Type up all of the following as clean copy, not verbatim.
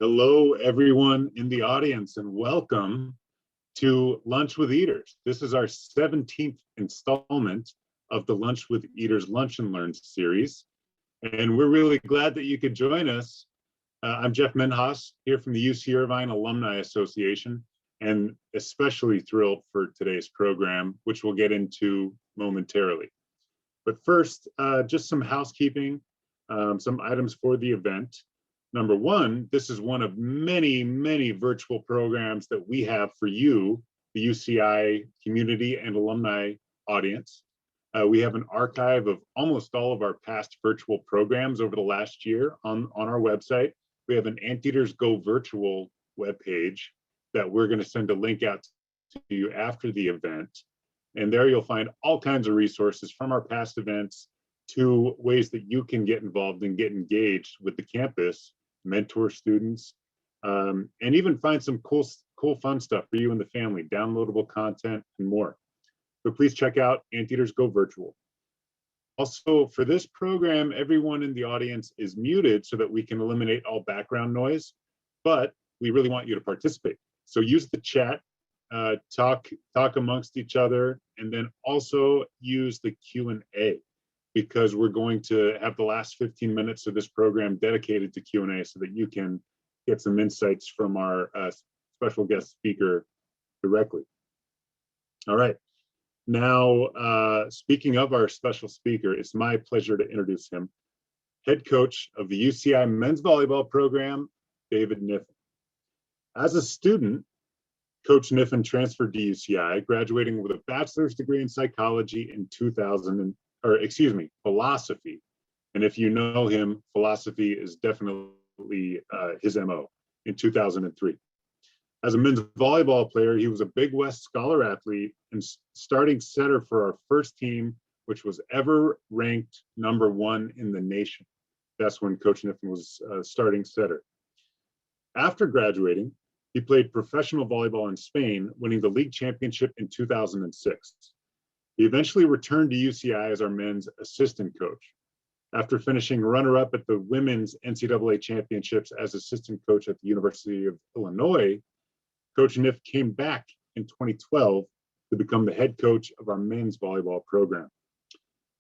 Hello, everyone in the audience, and welcome to Lunch with Eaters. This is our 17th installment of the Lunch with Eaters Lunch and Learn series, and we're really glad that you could join us. I'm Jeff Menhaus here from the UC Irvine Alumni Association, and especially thrilled for today's program, which we'll get into momentarily. But first, just some housekeeping, some items for the event. Number one, this is one of many, many virtual programs that we have for you, the UCI community and alumni audience. We have an archive of almost all of our past virtual programs over the last year on our website. We have an Anteaters Go Virtual webpage that we're going to send a link out to you after the event. And there you'll find all kinds of resources from our past events to ways that you can get involved and get engaged with the campus, mentor students, and even find some cool fun stuff for you and the family, downloadable content and more. So please check out Anteaters Go Virtual. Also, for this program, everyone in the audience is muted so that we can eliminate all background noise, but we really want you to participate. So use the chat, talk amongst each other, and then also use the Q&A, because we're going to have the last 15 minutes of this program dedicated to Q&A so that you can get some insights from our special guest speaker directly. All right. Now, speaking of our special speaker, it's my pleasure to introduce him, head coach of the UCI men's volleyball program, David Kniffin. As a student, Coach Kniffin transferred to UCI, graduating with a bachelor's degree in psychology in philosophy. And if you know him, philosophy is definitely his MO in 2003. As a men's volleyball player, he was a Big West Scholar athlete and starting setter for our first team, which was ever ranked #1 in the nation. That's when Coach Kniffin was starting setter. After graduating, he played professional volleyball in Spain, winning the league championship in 2006. He eventually returned to UCI as our men's assistant coach. After finishing runner-up at the women's NCAA championships as assistant coach at the University of Illinois, Coach Kniff came back in 2012 to become the head coach of our men's volleyball program.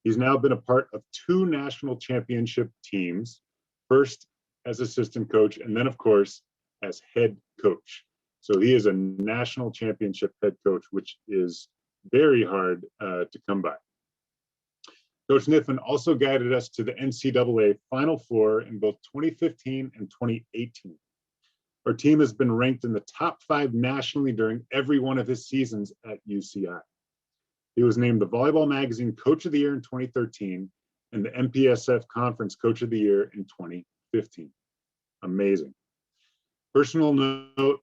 He's now been a part of 2 national championship teams, first as assistant coach, and then, of course, as head coach. So he is a national championship head coach, which is very hard to come by. Coach Kniffin also guided us to the NCAA Final Four in both 2015 and 2018. Our team has been ranked in the top 5 nationally during every one of his seasons at UCI. He was named the Volleyball Magazine Coach of the Year in 2013 and the MPSF Conference Coach of the Year in 2015. Amazing. Personal note,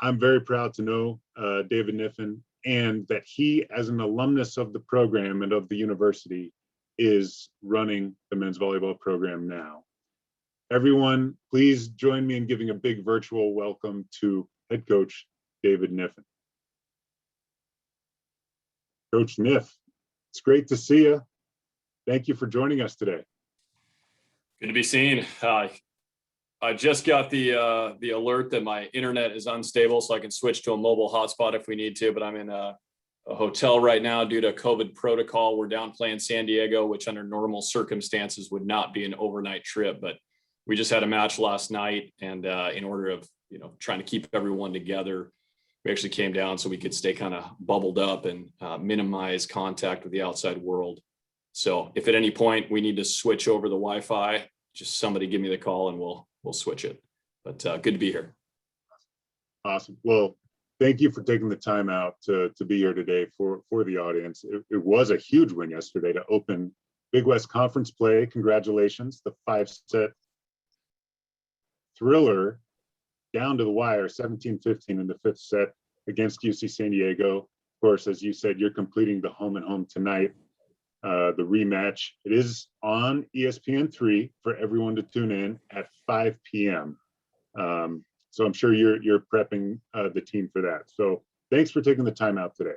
I'm very proud to know David Kniffin, and that he, as an alumnus of the program and of the university, is running the men's volleyball program now. Everyone, please join me in giving a big virtual welcome to head coach David Kniffin. Coach Kniff, it's great to see you. Thank you for joining us today. Good to be seen. I just got the alert that my internet is unstable, so I can switch to a mobile hotspot if we need to, but I'm in a hotel right now due to COVID protocol. We're down playing San Diego, which under normal circumstances would not be an overnight trip, but we just had a match last night, and in order of trying to keep everyone together, we actually came down so we could stay kind of bubbled up and minimize contact with the outside world. So if at any point we need to switch over the Wi-Fi, just somebody give me the call and we'll switch it. But good to be here. Awesome. Well, thank you for taking the time out to be here today for the audience. It was a huge win yesterday to open Big West Conference play. Congratulations. The 5-set thriller down to the wire, 17-15 in the 5th set against UC San Diego. Of course, as you said, you're completing the home and home tonight. The rematch, it is on ESPN3 for everyone to tune in at 5 p.m. So I'm sure you're prepping the team for that. So thanks for taking the time out today.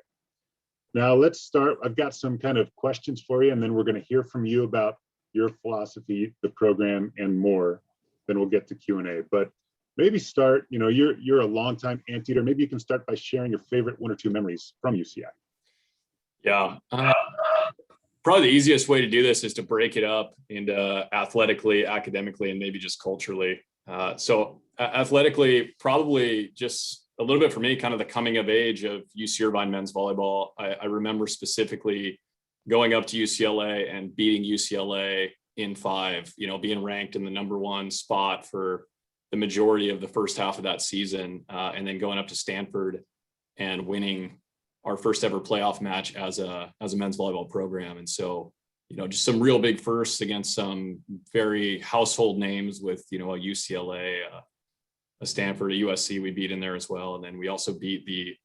Now let's start. I've got some kind of questions for you, and then we're going to hear from you about your philosophy, the program, and more. Then we'll get to Q&A. But maybe start, you're a longtime anteater. Maybe you can start by sharing your favorite 1 or 2 memories from UCI. Yeah. Probably the easiest way to do this is to break it up into athletically, academically, and maybe just culturally. So athletically, probably just a little bit for me, kind of the coming of age of UC Irvine men's volleyball. I remember specifically going up to UCLA and beating UCLA in 5, being ranked in the #1 spot for the majority of the first half of that season, and then going up to Stanford and winning our first ever playoff match as a men's volleyball program. And so, just some real big firsts against some very household names with, a UCLA, a Stanford, a USC we beat in there as well. And then we also beat the,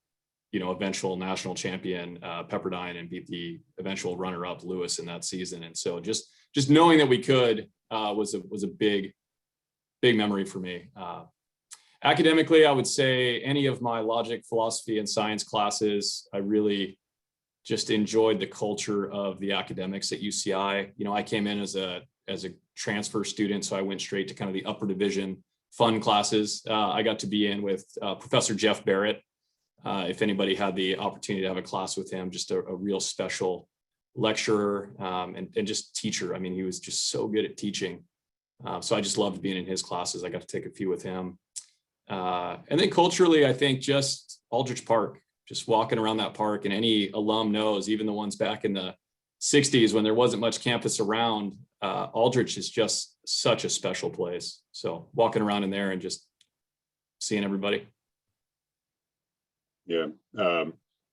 eventual national champion, Pepperdine, and beat the eventual runner-up Lewis in that season. And so just knowing that we could was a big memory for me. Academically, I would say any of my logic, philosophy, and science classes, I really just enjoyed the culture of the academics at UCI. I came in as a transfer student, so I went straight to kind of the upper division fun classes. I got to be in with Professor Jeff Barrett. If anybody had the opportunity to have a class with him, just a real special lecturer and just teacher. I mean, he was just so good at teaching. So I just loved being in his classes. I got to take a few with him. And then culturally, I think just Aldrich Park, just walking around that park, and any alum knows, even the ones back in the 60s when there wasn't much campus around, Aldrich is just such a special place. So walking around in there and just seeing everybody. Yeah.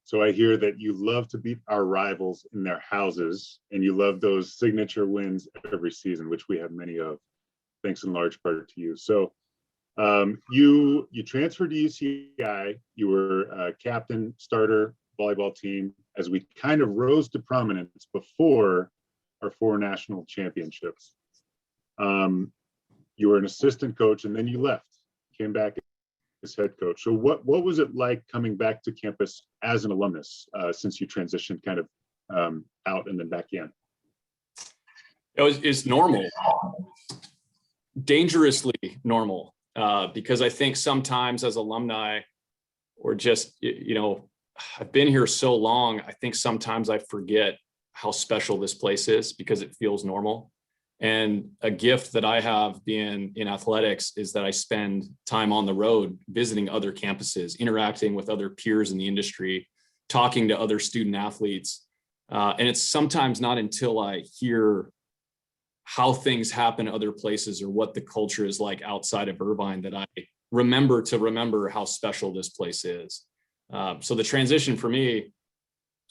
So I hear that you love to beat our rivals in their houses, and you love those signature wins every season, which we have many of, thanks in large part to you. So you transferred to UCI. You were captain, starter, volleyball team, as we kind of rose to prominence before our 4 national championships. You were an assistant coach, and then you left, came back as head coach. So what was it like coming back to campus as an alumnus since you transitioned kind of out and then back in? It's normal, dangerously normal, because I think sometimes as alumni, or just, I've been here so long, I think sometimes I forget how special this place is because it feels normal. And a gift that I have being in athletics is that I spend time on the road, visiting other campuses, interacting with other peers in the industry, talking to other student athletes. And it's sometimes not until I hear how things happen other places or what the culture is like outside of Irvine that I remember how special this place is. So the transition for me,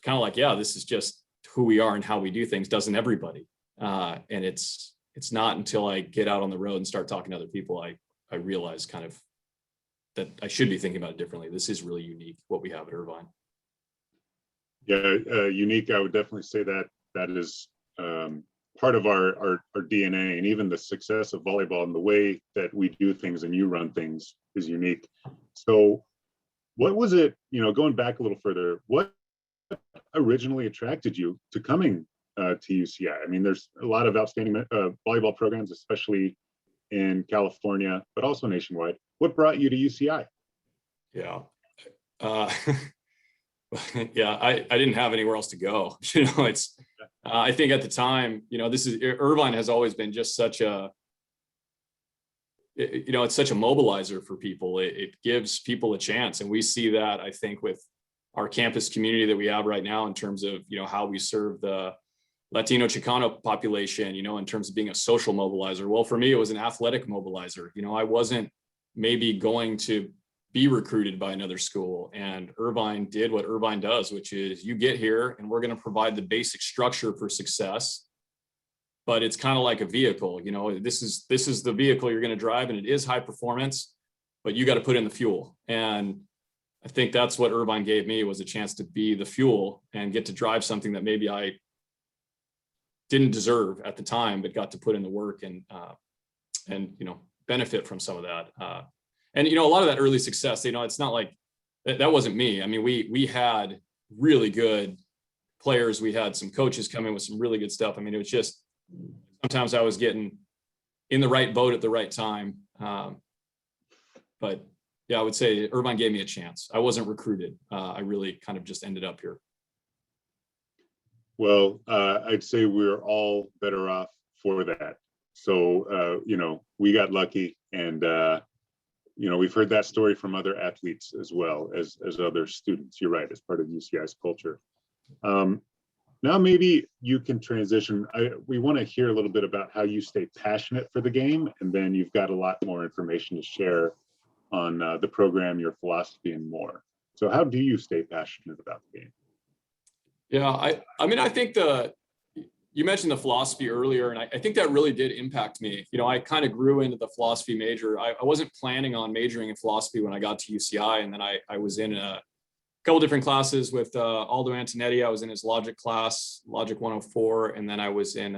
kind of like, yeah, this is just who we are and how we do things. Doesn't everybody? And it's not until I get out on the road and start talking to other people, I realize kind of that I should be thinking about it differently. This is really unique, what we have at Irvine. Yeah, unique. I would definitely say that is part of our DNA, and even the success of volleyball and the way that we do things and you run things is unique. So what was it, going back a little further, what originally attracted you to coming to UCI? I mean, there's a lot of outstanding volleyball programs, especially in California, but also nationwide. What brought you to UCI? Yeah. Yeah, I didn't have anywhere else to go. I think at the time, Irvine has always been just such a, it's such a mobilizer for people. It gives people a chance. And we see that, I think, with our campus community that we have right now in terms of, how we serve the Latino Chicano population, in terms of being a social mobilizer. Well, for me, it was an athletic mobilizer. I wasn't maybe going to be recruited by another school, and Irvine did what Irvine does, which is you get here and we're going to provide the basic structure for success, but it's kind of like a vehicle. This is the vehicle you're going to drive, and it is high performance, but you got to put in the fuel. And I think that's what Irvine gave me, was a chance to be the fuel and get to drive something that maybe I didn't deserve at the time, but got to put in the work and benefit from some of that. And a lot of that early success, it's not like that wasn't me. I mean, we had really good players. We had some coaches come in with some really good stuff. I mean, it was just, sometimes I was getting in the right boat at the right time. but yeah, I would say Irvine gave me a chance. I wasn't recruited. I really kind of just ended up here. Well, I'd say we're all better off for that. So, we got lucky, and, we've heard that story from other athletes as well as other students. You're right, as part of UCI's culture. Now maybe you can transition. We want to hear a little bit about how you stay passionate for the game, and then you've got a lot more information to share on the program, your philosophy, and more. So how do you stay passionate about the game? Yeah, I mean, I think you mentioned the philosophy earlier, and I think that really did impact me. I kind of grew into the philosophy major. I wasn't planning on majoring in philosophy when I got to UCI, and then I was in a couple different classes with Aldo Antonetti. I was in his logic class, Logic 104, and then I was in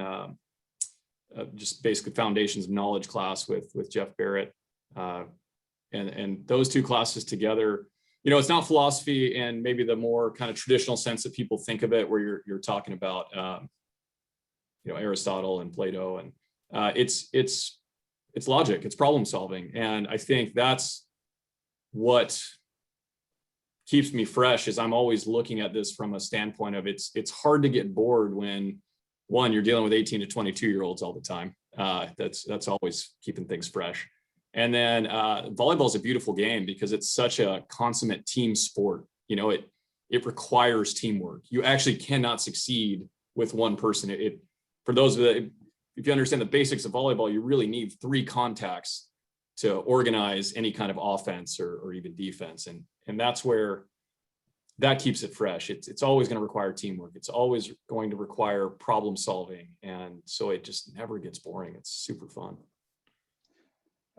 just basically foundations of knowledge class with Jeff Barrett. And those two classes together, it's not philosophy and maybe the more kind of traditional sense that people think of it, where you're talking about Aristotle and Plato, and it's logic, it's problem solving, and I think that's what keeps me fresh. Is I'm always looking at this from a standpoint of it's hard to get bored when, one, you're dealing with 18 to 22-year-olds all the time. That's always keeping things fresh. And then volleyball is a beautiful game because it's such a consummate team sport. It requires teamwork. You actually cannot succeed with one person. For those of if you understand the basics of volleyball, you really need 3 contacts to organize any kind of offense or even defense. And that's where that keeps it fresh. It's always going to require teamwork. It's always going to require problem solving. And so it just never gets boring. It's super fun.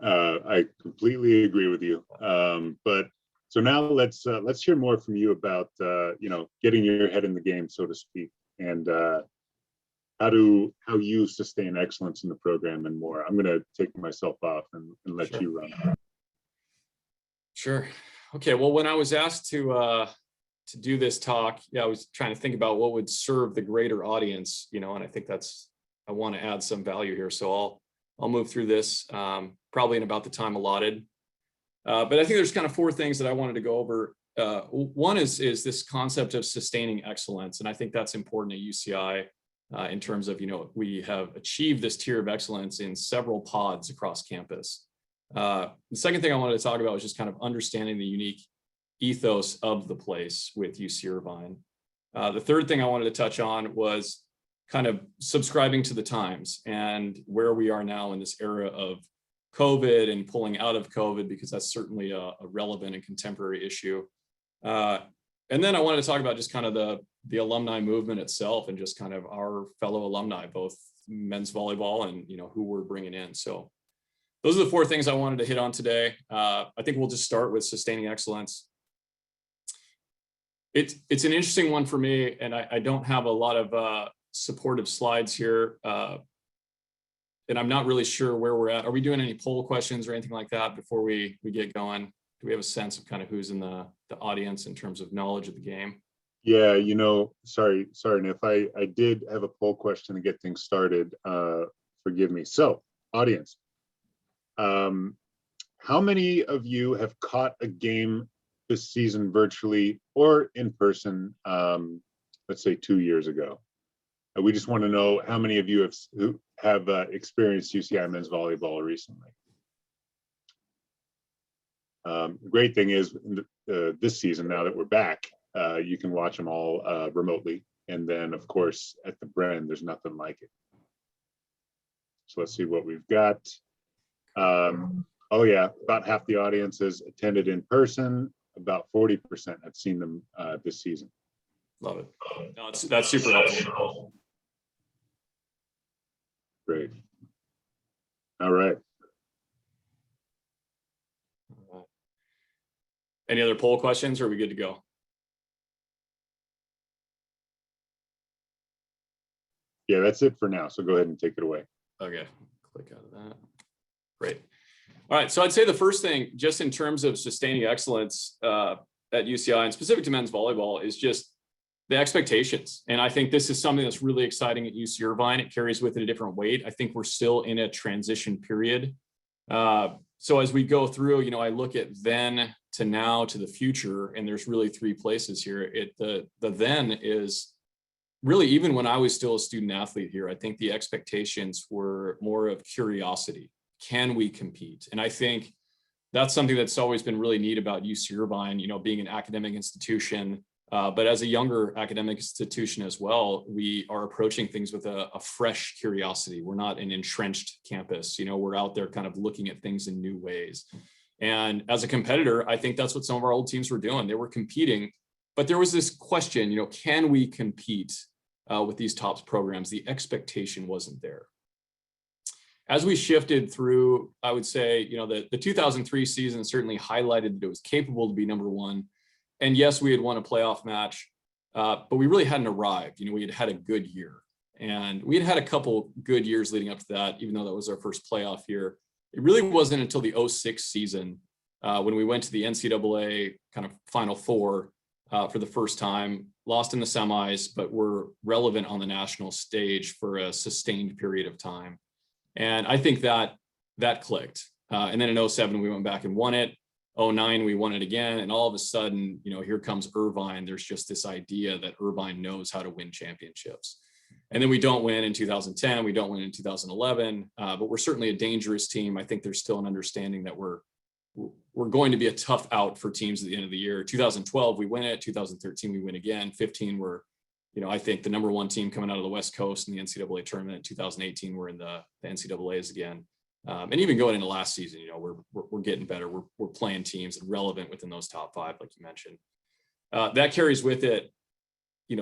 I completely agree with you. But so now let's hear more from you about getting your head in the game, so to speak, and how you sustain excellence in the program and more. I'm going to take myself off and let Sure. you run. Sure. Okay. Well, when I was asked to do this talk, I was trying to think about what would serve the greater audience, and I think I want to add some value here. So I'll move through this probably in about the time allotted. But I think there's kind of 4 things that I wanted to go over. One is this concept of sustaining excellence. And I think that's important at UCI in terms of, we have achieved this tier of excellence in several pods across campus. The second thing I wanted to talk about was just kind of understanding the unique ethos of the place with UC Irvine. The third thing I wanted to touch on was kind of subscribing to the times and where we are now in this era of COVID and pulling out of COVID, because that's certainly a relevant and contemporary issue. And then I wanted to talk about just kind of the alumni movement itself and just kind of our fellow alumni, both men's volleyball and, who we're bringing in. So those are the 4 things I wanted to hit on today. I think we'll just start with sustaining excellence. It's an interesting one for me, and I don't have a lot of supportive slides here. And I'm not really sure where we're at. Are we doing any poll questions or anything like that before we get going? Do we have a sense of kind of who's in the audience in terms of knowledge of the game? Yeah, sorry, Niff, I did have a poll question to get things started. Forgive me. So, audience, how many of you have caught a game this season virtually or in person, let's say 2 years ago? We just want to know how many of you have experienced UCI men's volleyball recently. The great thing is this season, now that we're back, you can watch them all remotely. And then, of course, at the Bren, there's nothing like it. So let's see what we've got. Oh, yeah, about half the audience has attended in person. About 40% have seen them this season. Love it. No, that's super helpful. Great. All right. Any other poll questions, or are we good to go? Yeah, that's it for now. So go ahead and take it away. Okay, click out of that. Great. All right, so I'd say the first thing, just in terms of sustaining excellence at UCI and specific to men's volleyball, is just the expectations. And I think this is something that's really exciting at UC Irvine. It carries with it a different weight. I think we're still in a transition period. So as we go through, I look at then to now to the future, and there's really three places here. The then is really, even when I was still a student athlete here, I think the expectations were more of curiosity. Can we compete? And I think that's something that's always been really neat about UC Irvine, being an academic institution. But as a younger academic institution as well, we are approaching things with a fresh curiosity. We're not an entrenched campus. We're out there kind of looking at things in new ways. And as a competitor, I think that's what some of our old teams were doing. They were competing, but there was this question, can we compete with these top programs? The expectation wasn't there. As we shifted through, I would say, the 2003 season certainly highlighted that it was capable to be number one. And yes, we had won a playoff match, but we really hadn't arrived. We had had a good year, and we had had a couple good years leading up to that, even though that was our first playoff year. It really wasn't until the 06 season when we went to the NCAA kind of Final Four for the first time, lost in the semis, but were relevant on the national stage for a sustained period of time. And I think that clicked. And then in 07, we went back and won it. 09, we won it again. And all of a sudden, here comes Irvine. There's just this idea that Irvine knows how to win championships. And then we don't win in 2010. We don't win in 2011. But we're certainly a dangerous team. I think there's still an understanding that we're going to be a tough out for teams at the end of the year. 2012, we win it. 2013, we win again. 15, we're, I think the number one team coming out of the West Coast in the NCAA tournament. In 2018, we're in the NCAAs again. And even going into last season, we're getting better. We're playing teams and relevant within those top five, like you mentioned. That carries with it,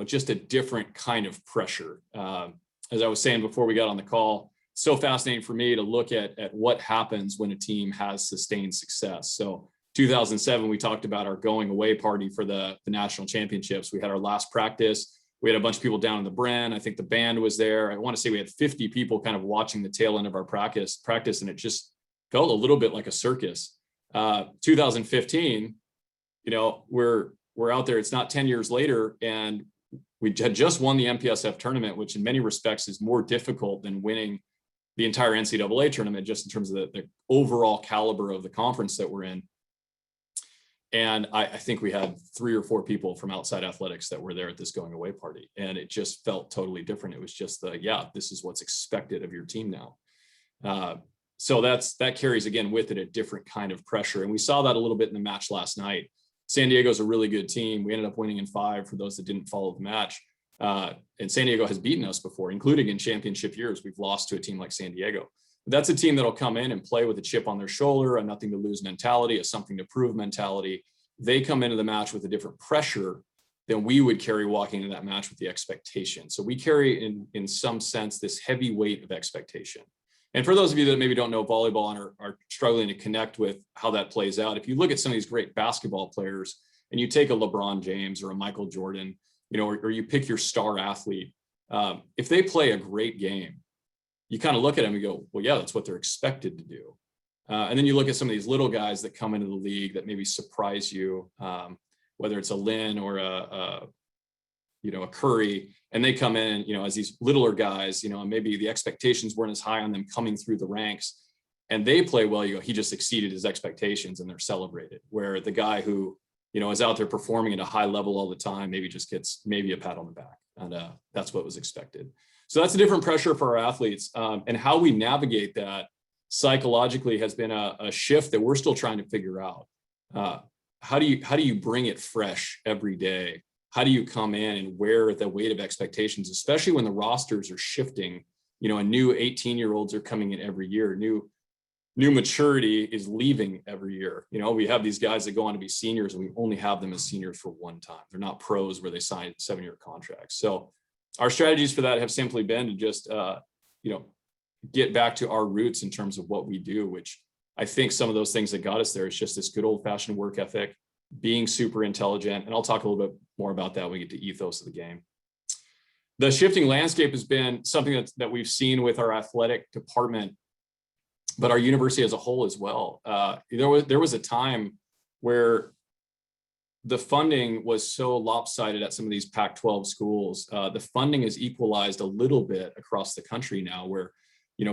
just a different kind of pressure. As I was saying before we got on the call, so fascinating for me to look at what happens when a team has sustained success. So 2007, we talked about our going away party for the national championships. We had our last practice. We had a bunch of people down in the Bren. I think the band was there. I want to say we had 50 people kind of watching the tail end of our practice, and it just felt a little bit like a circus. 2015, we're out there. It's not 10 years later, and we had just won the MPSF tournament, which in many respects is more difficult than winning the entire NCAA tournament, just in terms of the overall caliber of the conference that we're in. And I think we had 3 or 4 people from outside athletics that were there at this going away party. And it just felt totally different. It was just this is what's expected of your team now. So that carries again with it a different kind of pressure. And we saw that a little bit in the match last night. San Diego's a really good team. We ended up winning in 5 for those that didn't follow the match. And San Diego has beaten us before, including in championship years. We've lost to a team like San Diego. That's a team that'll come in and play with a chip on their shoulder, a nothing to lose mentality, a something to prove mentality. They come into the match with a different pressure than we would carry walking into that match with the expectation. So we carry in some sense this heavy weight of expectation. And for those of you that maybe don't know volleyball and are struggling to connect with how that plays out, if you look at some of these great basketball players and you take a LeBron James or a Michael Jordan, or you pick your star athlete, if they play a great game, you kind of look at them and go, well, yeah, that's what they're expected to do. And then you look at some of these little guys that come into the league that maybe surprise you, whether it's a Lynn or a Curry, and they come in, as these littler guys, and maybe the expectations weren't as high on them coming through the ranks, and they play well. You go, he just exceeded his expectations, and they're celebrated. Where the guy who, is out there performing at a high level all the time, maybe just gets maybe a pat on the back, and that's what was expected. So that's a different pressure for our athletes, and how we navigate that psychologically has been a shift that we're still trying to figure out. How do you bring it fresh every day? How do you come in and wear the weight of expectations, especially when the rosters are shifting? And new 18-year-olds are coming in every year. New maturity is leaving every year. We have these guys that go on to be seniors, and we only have them as seniors for one time. They're not pros where they sign 7-year contracts. So our strategies for that have simply been to just, get back to our roots in terms of what we do, which I think some of those things that got us there is just this good old fashioned work ethic, being super intelligent. And I'll talk a little bit more about that when we get to ethos of the game. The shifting landscape has been something that we've seen with our athletic department, but our university as a whole as well. There was a time where the funding was so lopsided at some of these Pac-12 schools. The funding is equalized a little bit across the country now, where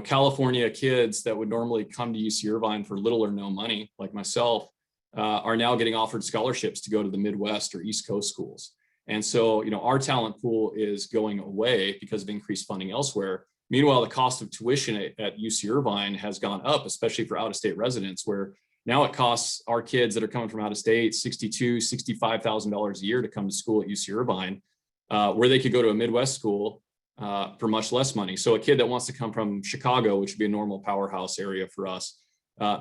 California kids that would normally come to UC Irvine for little or no money, like myself, are now getting offered scholarships to go to the Midwest or East Coast schools. And so, our talent pool is going away because of increased funding elsewhere. Meanwhile, the cost of tuition at UC Irvine has gone up, especially for out-of-state residents, where now it costs our kids that are coming from out of state $62,000, $65,000 a year to come to school at UC Irvine, where they could go to a Midwest school for much less money. So a kid that wants to come from Chicago, which would be a normal powerhouse area for us,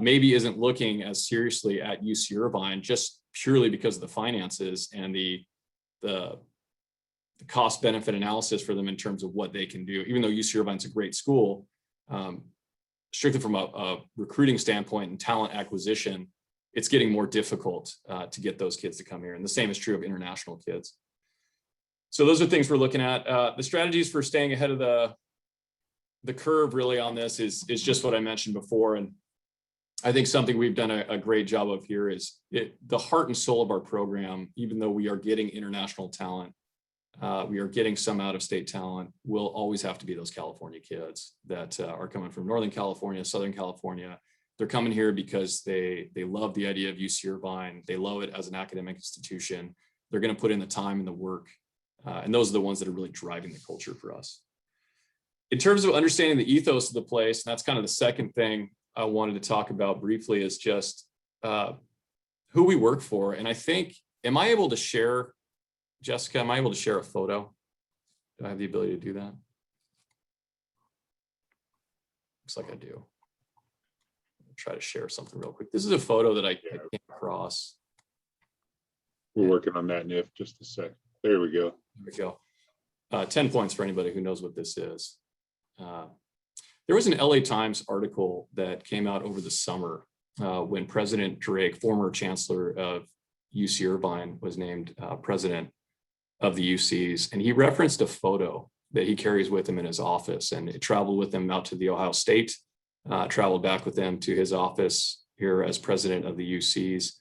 maybe isn't looking as seriously at UC Irvine just purely because of the finances and the cost benefit analysis for them in terms of what they can do. Even though UC Irvine's a great school, strictly from a recruiting standpoint and talent acquisition, it's getting more difficult to get those kids to come here. And the same is true of international kids. So those are things we're looking at. The strategies for staying ahead of the curve really on this is just what I mentioned before. And I think something we've done a great job of here is the heart and soul of our program, even though we are getting international talent, we are getting some out-of-state talent, will always have to be those California kids that are coming from Northern California, Southern California. They're coming here because they love the idea of UC Irvine. They love it as an academic institution. They're going to put in the time and the work. And those are the ones that are really driving the culture for us. In terms of understanding the ethos of the place, and that's kind of the second thing I wanted to talk about briefly, is just who we work for. And I think, am I able to share, Jessica, am I able to share a photo? Do I have the ability to do that? Looks like I do. I'll try to share something real quick. This is a photo that I came across. We're working on that, Niff, just a sec. There we go. There we go. 10 points for anybody who knows what this is. There was an LA Times article that came out over the summer when President Drake, former chancellor of UC Irvine, was named president of the UCs. And he referenced a photo that he carries with him in his office. And it traveled with him out to the Ohio State, traveled back with him to his office here as president of the UCs.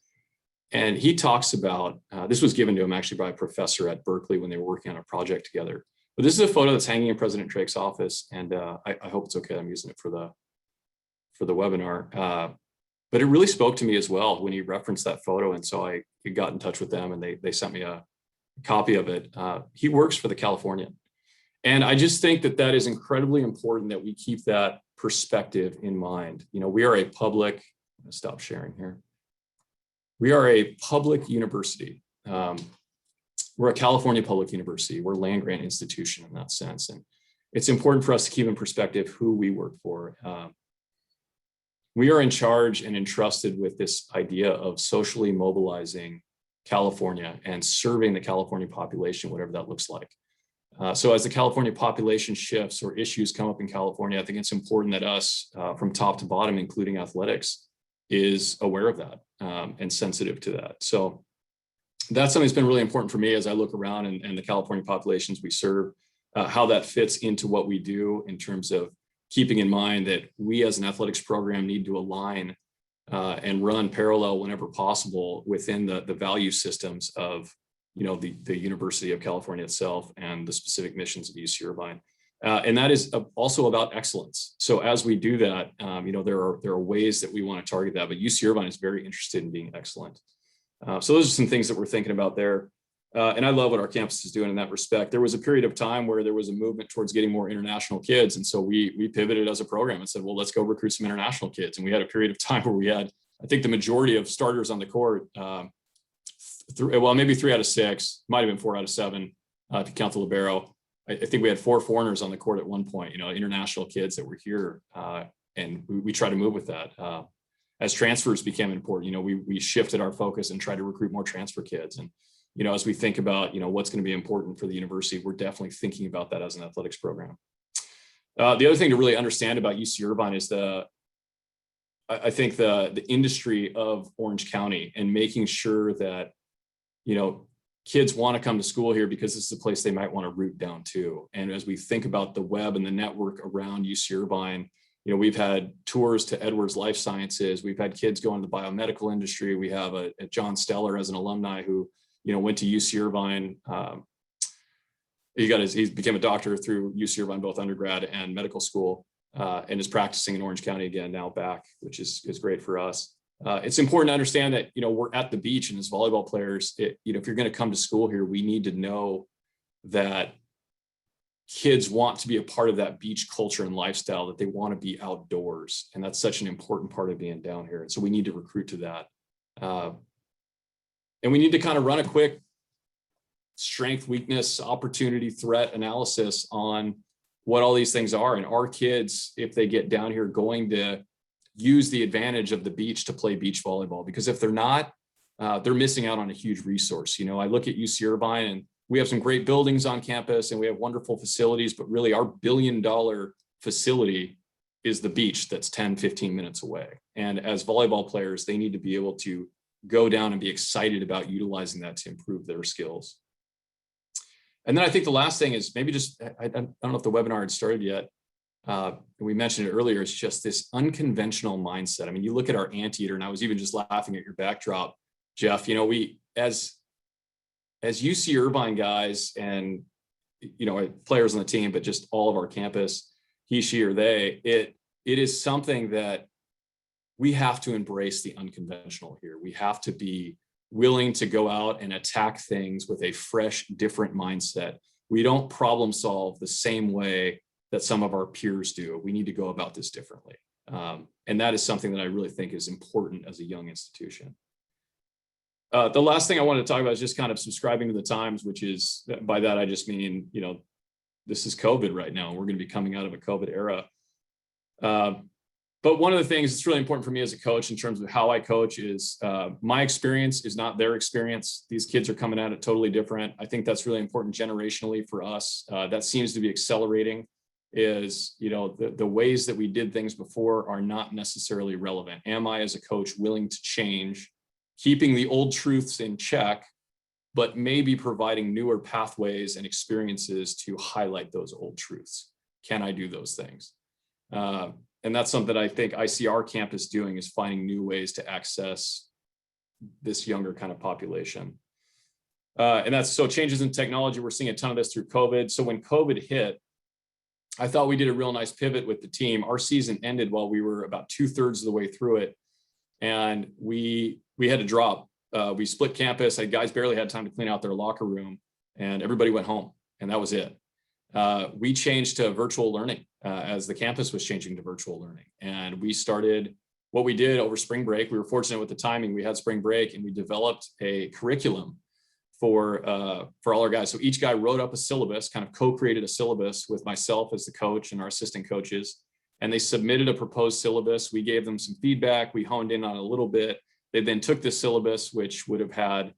And he talks about, this was given to him actually by a professor at Berkeley when they were working on a project together. But this is a photo that's hanging in President Drake's office. And I hope it's okay. I'm using it for the webinar. But it really spoke to me as well when he referenced that photo. And so I got in touch with them and they sent me a copy of it. He works for the Californian. And I just think that is incredibly important that we keep that perspective in mind. We are a public, I'm going to stop sharing here. We are a public university. We're a California public university. We're a land grant institution in that sense. And it's important for us to keep in perspective who we work for. We are in charge and entrusted with this idea of socially mobilizing California and serving the California population, whatever that looks like. So as the California population shifts or issues come up in California, I think it's important that us from top to bottom, including athletics, is aware of that and sensitive to that. So that's something that's been really important for me as I look around and the California populations we serve, how that fits into what we do in terms of keeping in mind that we as an athletics program need to align and run parallel whenever possible within the value systems of the University of California itself and the specific missions of UC Irvine. And that is also about excellence. So as we do that, there are ways that we want to target that, but UC Irvine is very interested in being excellent. So those are some things that we're thinking about there. And I love what our campus is doing in that respect. There was a period of time where there was a movement towards getting more international kids. And so we pivoted as a program and said, well, let's go recruit some international kids. And we had a period of time where we had, I think, the majority of starters on the court, maybe 3 out of 6, might have been 4 out of 7, if you count the libero. I think we had 4 foreigners on the court at one point, international kids that were here. And we try to move with that. As transfers became important, we shifted our focus and tried to recruit more transfer kids. And, as we think about, what's going to be important for the university, we're definitely thinking about that as an athletics program. The other thing to really understand about UC Irvine is I think the industry of Orange County and making sure that, kids want to come to school here because this is a place they might want to root down to. And as we think about the web and the network around UC Irvine, we've had tours to Edwards Life Sciences. We've had kids go into the biomedical industry. We have a John Steller as an alumni who, went to UC Irvine. He became a doctor through UC Irvine, both undergrad and medical school. and is practicing in Orange County again, now back, which is great for us. It's important to understand that, we're at the beach, and as volleyball players, if you're going to come to school here, we need to know that kids want to be a part of that beach culture and lifestyle, that they want to be outdoors. And that's such an important part of being down here. And so we need to recruit to that. And we need to kind of run a quick strength, weakness, opportunity, threat analysis on what all these things are. And our kids, if they get down here, going to use the advantage of the beach to play beach volleyball, because if they're not, they're missing out on a huge resource. I look at UC Irvine, and we have some great buildings on campus and we have wonderful facilities, but really our $1 billion facility is the beach that's 10, 15 minutes away. And as volleyball players, they need to be able to go down and be excited about utilizing that to improve their skills. And then I think the last thing is maybe just, I don't know if the webinar had started yet. We mentioned it earlier, it's just this unconventional mindset. I mean, you look at our anteater, and I was even just laughing at your backdrop, Jeff. We, as UC Irvine guys and, players on the team, but just all of our campus, he, she, or they, it is something that we have to embrace the unconventional here. We have to be willing to go out and attack things with a fresh, different mindset. We don't problem solve the same way that some of our peers do. We need to go about this differently. And that is something that I really think is important as a young institution. The last thing I want to talk about is just kind of subscribing to the times, which is, by that I just mean, this is COVID right now, and we're going to be coming out of a COVID era. But one of the things that's really important for me as a coach in terms of how I coach is my experience is not their experience. These kids are coming at it totally different. I think that's really important generationally for us. That seems to be accelerating, is, the ways that we did things before are not necessarily relevant. Am I, as a coach, willing to change, keeping the old truths in check, but maybe providing newer pathways and experiences to highlight those old truths? Can I do those things? And that's something I think I see our campus doing, is finding new ways to access this younger kind of population. And that's so changes in technology. We're seeing a ton of this through COVID. So when COVID hit, I thought we did a real nice pivot with the team. Our season ended while we were about 2/3 of the way through it. And we had to drop. We split campus. Guys barely had time to clean out their locker room, and everybody went home, and that was it. We changed to virtual learning as the campus was changing to virtual learning. And we started what we did over spring break. We were fortunate with the timing. We had spring break, and we developed a curriculum for all our guys. So each guy wrote up a syllabus, kind of co-created a syllabus with myself as the coach and our assistant coaches. And they submitted a proposed syllabus. We gave them some feedback. We honed in on a little bit. They then took this syllabus, which would have had,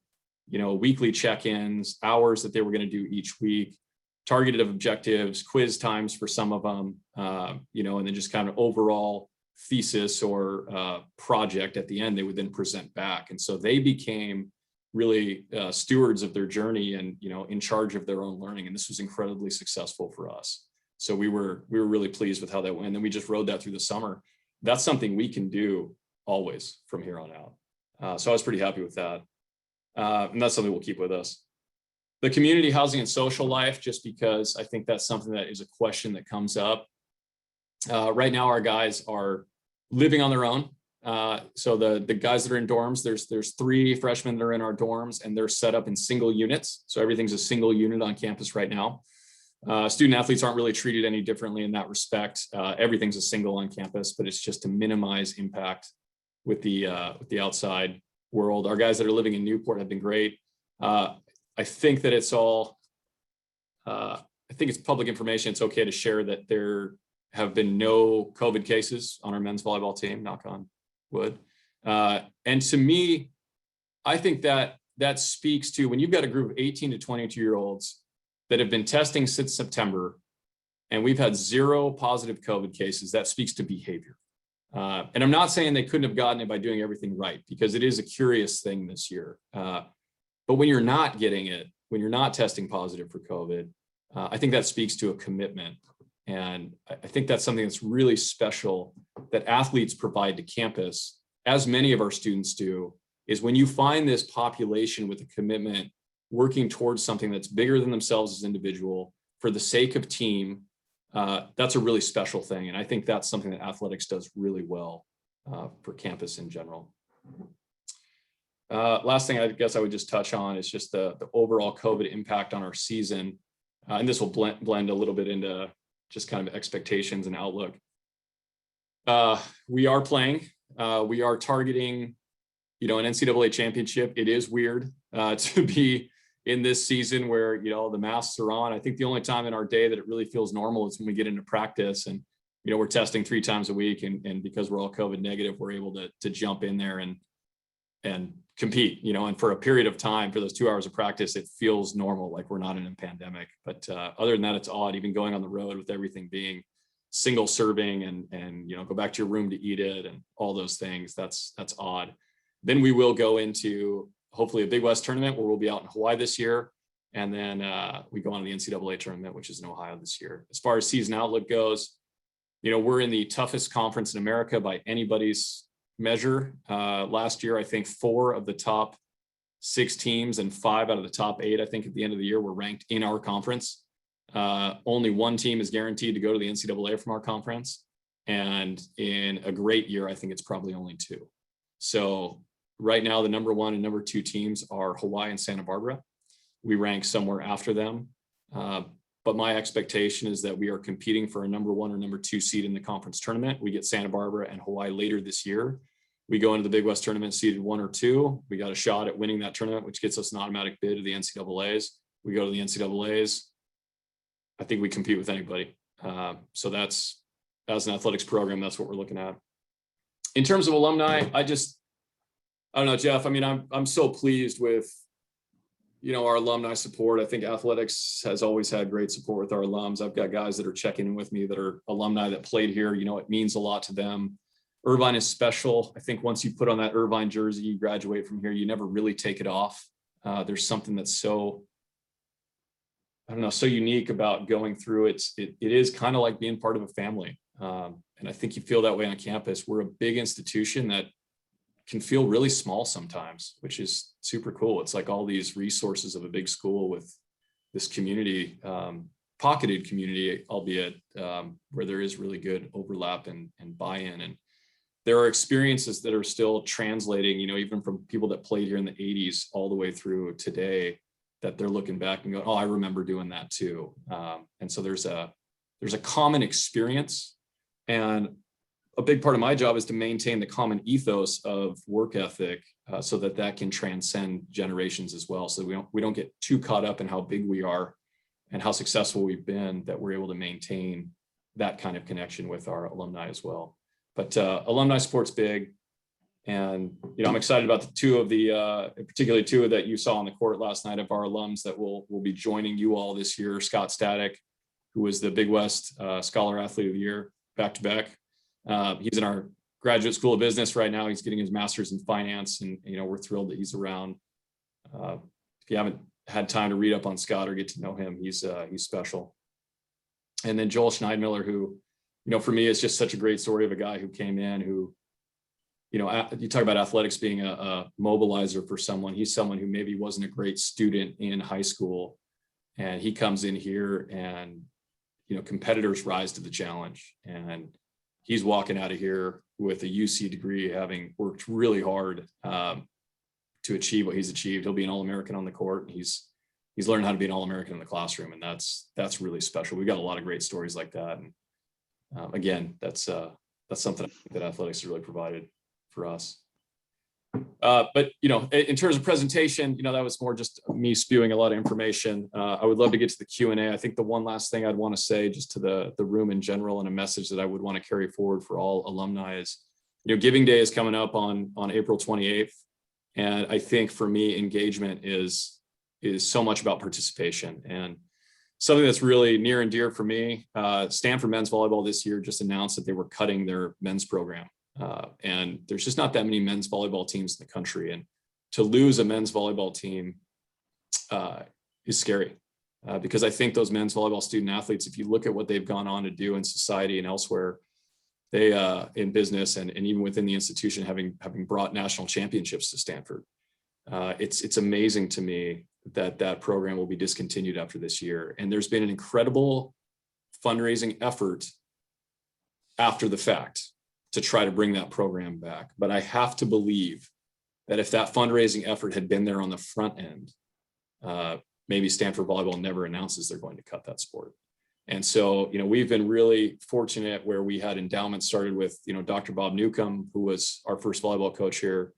weekly check-ins, hours that they were going to do each week, targeted objectives, quiz times for some of them, and then just kind of overall thesis or project at the end they would then present back. And so they became really stewards of their journey and, in charge of their own learning. And this was incredibly successful for us. So we were really pleased with how that went. And then we just rode that through the summer. That's something we can do always from here on out. So I was pretty happy with that. And that's something we'll keep with us. The community, housing, and social life, just because I think that's something that is a question that comes up. Right now, our guys are living on their own. So the guys that are in dorms, there's 3 freshmen that are in our dorms, and they're set up in single units. So everything's a single unit on campus right now. Student athletes aren't really treated any differently in that respect. Everything's a single on campus, but it's just to minimize impact with the outside world. Our guys that are living in Newport have been great. I think that it's all, I think it's public information. It's okay to share that there have been no COVID cases on our men's volleyball team, knock on wood. And to me, I think that speaks to when you've got a group of 18 to 22-year-olds that have been testing since September, and we've had 0 positive COVID cases, that speaks to behavior. And I'm not saying they couldn't have gotten it by doing everything right, because it is a curious thing this year. But when you're not getting it, when you're not testing positive for COVID, I think that speaks to a commitment. And I think that's something that's really special that athletes provide to campus, as many of our students do, is when you find this population with a commitment, working towards something that's bigger than themselves as individual for the sake of team, that's a really special thing. And I think that's something that athletics does really well for campus in general. Last thing I guess I would just touch on is just the overall COVID impact on our season. And this will blend a little bit into just kind of expectations and outlook. We are playing, we are targeting, an NCAA championship. It is weird to be in this season where, the masks are on. I think the only time in our day that it really feels normal is when we get into practice and, we're testing 3 times a week. And because we're all COVID negative, we're able to jump in there and compete, and for a period of time, for those 2 hours of practice, it feels normal, like we're not in a pandemic. But other than that, it's odd, even going on the road with everything being single serving and go back to your room to eat it and all those things. That's odd. Then we will go into hopefully a Big West tournament where we'll be out in Hawaii this year. And then we go on to the NCAA tournament, which is in Ohio this year. As far as season outlook goes, we're in the toughest conference in America by anybody's measure. Last year, I think 4 of the top 6 teams and 5 out of the top 8, I think at the end of the year, were ranked in our conference. Only 1 team is guaranteed to go to the NCAA from our conference. And in a great year, I think it's probably only 2. So right now, the number 1 and number 2 teams are Hawaii and Santa Barbara. We rank somewhere after them. But my expectation is that we are competing for a number 1 or number 2 seed in the conference tournament. We get Santa Barbara and Hawaii later this year. We go into the Big West tournament seeded 1 or 2. We got a shot at winning that tournament, which gets us an automatic bid to the NCAAs. We go to the NCAAs. I think we compete with anybody. So that's, as an athletics program, that's what we're looking at. In terms of alumni, I don't know, Jeff. I mean, I'm so pleased with, our alumni support. I think athletics has always had great support with our alums. I've got guys that are checking in with me that are alumni that played here. It means a lot to them. Irvine is special. I think once you put on that Irvine jersey, you graduate from here, you never really take it off. There's something that's so unique about going through it. It is kind of like being part of a family. And I think you feel that way on campus. We're a big institution that can feel really small sometimes, which is super cool. It's like all these resources of a big school with this community, pocketed community, albeit where there is really good overlap and buy-in. And there are experiences that are still translating, even from people that played here in the 80s all the way through today, that they're looking back and going, oh, I remember doing that too. And so there's a common experience, and a big part of my job is to maintain the common ethos of work ethic so that can transcend generations as well. So we don't get too caught up in how big we are and how successful we've been, that we're able to maintain that kind of connection with our alumni as well. But alumni support's big. And, I'm excited about particularly 2 that you saw on the court last night of our alums that will be joining you all this year. Scott Static, who was the Big West Scholar Athlete of the Year, back-to-back. He's in our graduate school of business right now. He's getting his master's in finance, and we're thrilled that he's around. If you haven't had time to read up on Scott or get to know him, he's special. And then Joel Schneidmiller, who, for me is just such a great story of a guy who came in who, you talk about athletics being a mobilizer for someone. He's someone who maybe wasn't a great student in high school, and he comes in here and, competitors rise to the challenge, and he's walking out of here with a UC degree, having worked really hard to achieve what he's achieved. He'll be an All-American on the court, and he's learned how to be an All-American in the classroom, and that's really special. We've got a lot of great stories like that, and again, that's something that athletics has really provided for us. But in terms of presentation, that was more just me spewing a lot of information. I would love to get to the Q&A. I think the one last thing I'd want to say just to the room in general, and a message that I would want to carry forward for all alumni is, Giving Day is coming up on April 28th. And I think for me, engagement is so much about participation, and something that's really near and dear for me. Stanford men's volleyball this year just announced that they were cutting their men's program. And there's just not that many men's volleyball teams in the country. And to lose a men's volleyball team is scary because I think those men's volleyball student athletes, if you look at what they've gone on to do in society and elsewhere, they in business and even within the institution, having brought national championships to Stanford, it's amazing to me that program will be discontinued after this year. And there's been an incredible fundraising effort after the fact to try to bring that program back. But I have to believe that if that fundraising effort had been there on the front end, maybe Stanford Volleyball never announces they're going to cut that sport. And so, we've been really fortunate where we had endowments started with, Dr. Bob Newcomb, who was our first volleyball coach here,